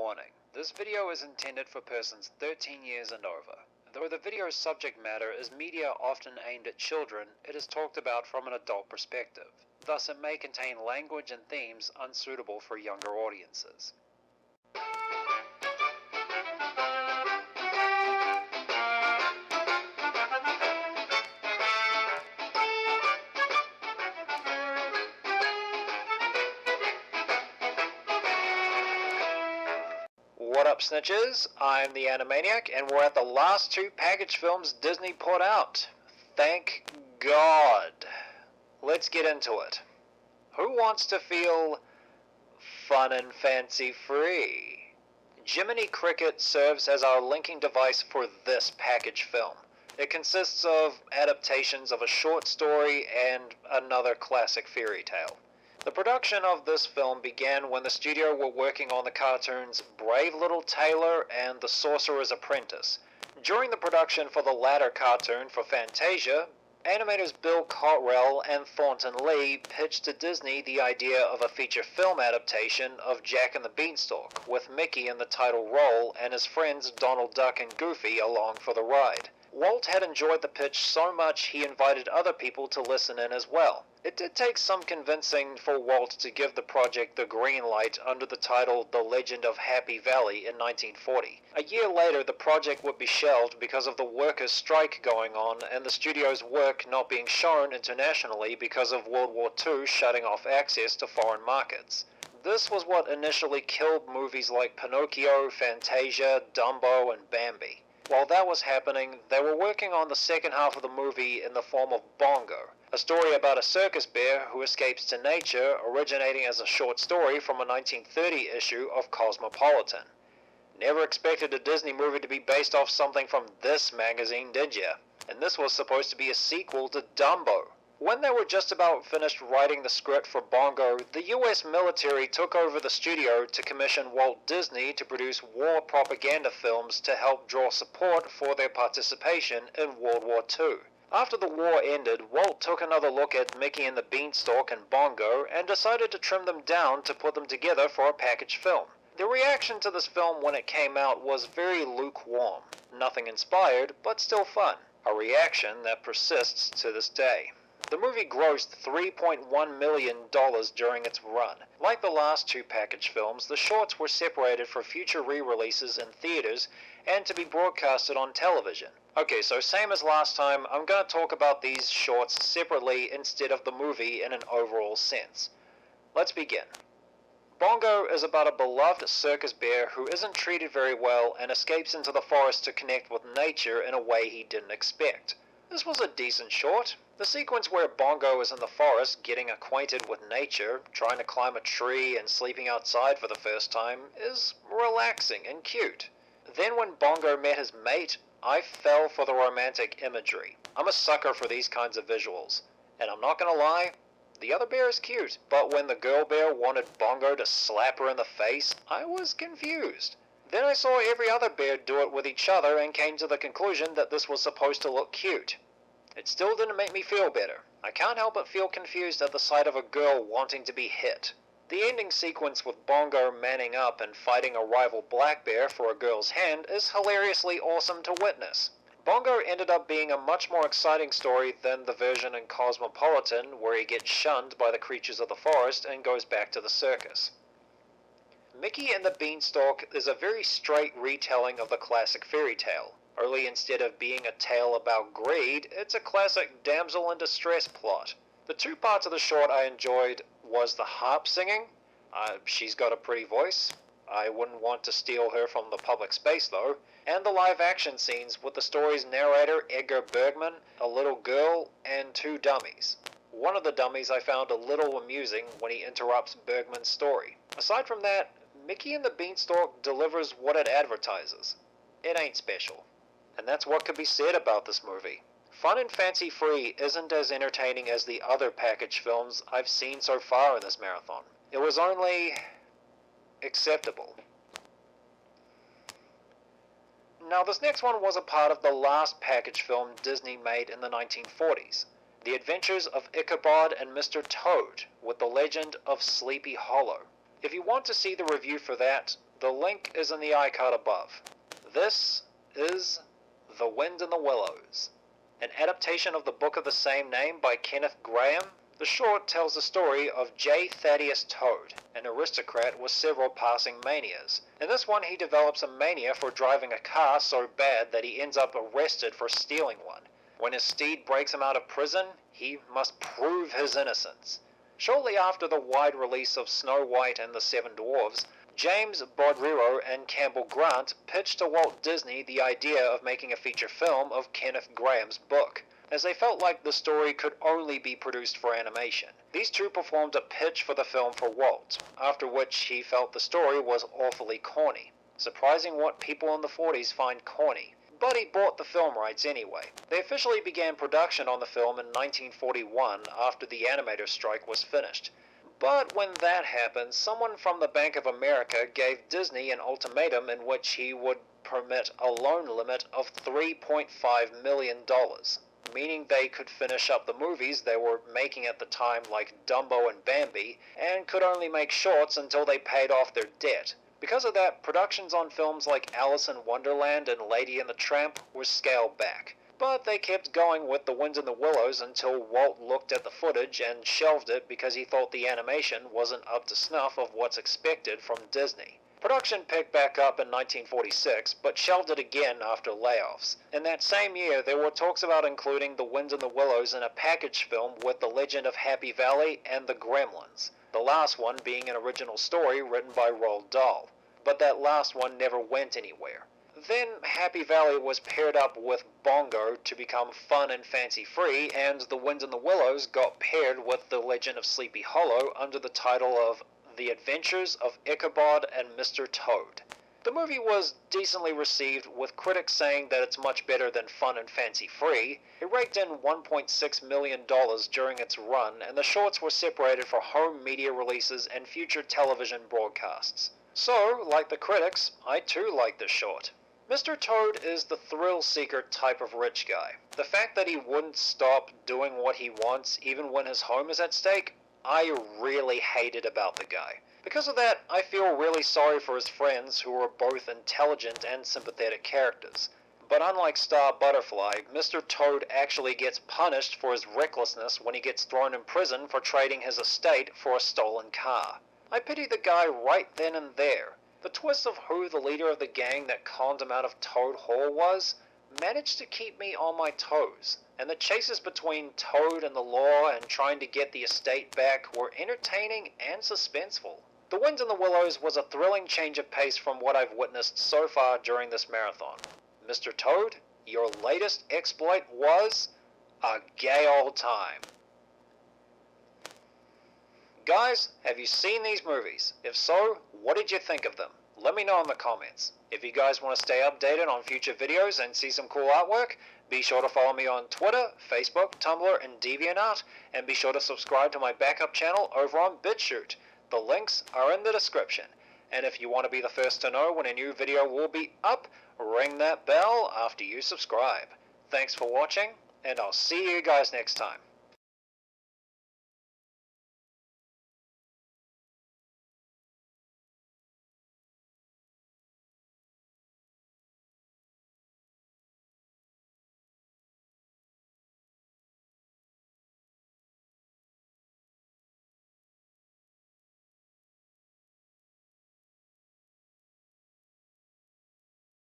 Warning, this video is intended for persons 13 years and over. Though the video's subject matter is media often aimed at children, it is talked about from an adult perspective. Thus it may contain language and themes unsuitable for younger audiences. What up, snitches? I'm the Animaniac, and we're at the last two package films Disney put out. Thank God. Let's get into it. Who wants to feel fun and fancy-free? Jiminy Cricket serves as our linking device for this package film. It consists of adaptations of a short story and another classic fairy tale. The production of this film began when the studio were working on the cartoons Brave Little Tailor and The Sorcerer's Apprentice. During the production for the latter cartoon for Fantasia, animators Bill Cottrell and Thornton Lee pitched to Disney the idea of a feature film adaptation of Jack and the Beanstalk, with Mickey in the title role and his friends Donald Duck and Goofy along for the ride. Walt had enjoyed the pitch so much he invited other people to listen in as well. It did take some convincing for Walt to give the project the green light under the title The Legend of Happy Valley in 1940. A year later, the project would be shelved because of the workers' strike going on and the studio's work not being shown internationally because of World War II shutting off access to foreign markets. This was what initially killed movies like Pinocchio, Fantasia, Dumbo, and Bambi. While that was happening, they were working on the second half of the movie in the form of Bongo, a story about a circus bear who escapes to nature, originating as a short story from a 1930 issue of Cosmopolitan. Never expected a Disney movie to be based off something from this magazine, did ya? And this was supposed to be a sequel to Dumbo. When they were just about finished writing the script for Bongo, the US military took over the studio to commission Walt Disney to produce war propaganda films to help draw support for their participation in World War II. After the war ended, Walt took another look at Mickey and the Beanstalk and Bongo and decided to trim them down to put them together for a package film. The reaction to this film when it came out was very lukewarm. Nothing inspired, but still fun. A reaction that persists to this day. The movie grossed $3.1 million during its run. Like the last two package films, the shorts were separated for future re-releases in theaters and to be broadcasted on television. Okay, so same as last time, I'm going to talk about these shorts separately instead of the movie in an overall sense. Let's begin. Bongo is about a beloved circus bear who isn't treated very well and escapes into the forest to connect with nature in a way he didn't expect. This was a decent short. The sequence where Bongo is in the forest getting acquainted with nature, trying to climb a tree and sleeping outside for the first time is relaxing and cute. Then when Bongo met his mate, I fell for the romantic imagery. I'm a sucker for these kinds of visuals. And I'm not gonna lie, the other bear is cute, but when the girl bear wanted Bongo to slap her in the face, I was confused. Then I saw every other bear do it with each other and came to the conclusion that this was supposed to look cute. It still didn't make me feel better. I can't help but feel confused at the sight of a girl wanting to be hit. The ending sequence with Bongo manning up and fighting a rival black bear for a girl's hand is hilariously awesome to witness. Bongo ended up being a much more exciting story than the version in Cosmopolitan where he gets shunned by the creatures of the forest and goes back to the circus. Mickey and the Beanstalk is a very straight retelling of the classic fairy tale. Only instead of being a tale about greed, it's a classic damsel in distress plot. The two parts of the short I enjoyed was the harp singing. She's got a pretty voice. I wouldn't want to steal her from the public space though. And the live action scenes with the story's narrator Edgar Bergman, a little girl, and two dummies. One of the dummies I found a little amusing when he interrupts Bergman's story. Aside from that, Mickey and the Beanstalk delivers what it advertises. It ain't special. And that's what could be said about this movie. Fun and fancy-free isn't as entertaining as the other package films I've seen so far in this marathon. It was only acceptable. Now this next one was a part of the last package film Disney made in the 1940s. The Adventures of Ichabod and Mr. Toad with the Legend of Sleepy Hollow. If you want to see the review for that, The link is in the iCard above. This is The Wind in the Willows, an adaptation of the book of the same name by Kenneth Grahame. The short tells the story of J. Thaddeus Toad, an aristocrat with several passing manias. In this one, he develops a mania for driving a car so bad that he ends up arrested for stealing one. When his steed breaks him out of prison, he must prove his innocence. Shortly after the wide release of Snow White and the Seven Dwarfs, James Baudrillard and Campbell Grant pitched to Walt Disney the idea of making a feature film of Kenneth Grahame's book, as they felt like the story could only be produced for animation. These two performed a pitch for the film for Walt, after which he felt the story was awfully corny. Surprising what people in the 40s find corny. But he bought the film rights anyway. They officially began production on the film in 1941 after the animator strike was finished. But when that happened, someone from the Bank of America gave Disney an ultimatum in which he would permit a loan limit of $3.5 million, meaning they could finish up the movies they were making at the time like Dumbo and Bambi, and could only make shorts until they paid off their debt. Because of that, productions on films like Alice in Wonderland and Lady and the Tramp were scaled back. But they kept going with The Wind in the Willows until Walt looked at the footage and shelved it because he thought the animation wasn't up to snuff of what's expected from Disney. Production picked back up in 1946, but shelved it again after layoffs. In that same year, there were talks about including The Wind in the Willows in a package film with The Legend of Happy Valley and The Gremlins, the last one being an original story written by Roald Dahl. But that last one never went anywhere. Then Happy Valley was paired up with Bongo to become fun and fancy-free, and The Wind in the Willows got paired with The Legend of Sleepy Hollow under the title of The Adventures of Ichabod and Mr. Toad. The movie was decently received, with critics saying that it's much better than fun and fancy-free. It raked in $1.6 million during its run, and the shorts were separated for home media releases and future television broadcasts. So, like the critics, I too like this short. Mr. Toad is the thrill-seeker type of rich guy. The fact that he wouldn't stop doing what he wants even when his home is at stake, I really hated about the guy. Because of that, I feel really sorry for his friends who are both intelligent and sympathetic characters. But unlike Star Butterfly, Mr. Toad actually gets punished for his recklessness when he gets thrown in prison for trading his estate for a stolen car. I pity the guy right then and there. The twist of who the leader of the gang that conned him out of Toad Hall was managed to keep me on my toes, and the chases between Toad and the law and trying to get the estate back were entertaining and suspenseful. The Wind in the Willows was a thrilling change of pace from what I've witnessed so far during this marathon. Mr. Toad, your latest exploit was a gay old time. Guys, have you seen these movies? If so, what did you think of them? Let me know in the comments. If you guys want to stay updated on future videos and see some cool artwork, be sure to follow me on Twitter, Facebook, Tumblr, and DeviantArt, and be sure to subscribe to my backup channel over on BitChute. The links are in the description. And if you want to be the first to know when a new video will be up, ring that bell after you subscribe. Thanks for watching, and I'll see you guys next time.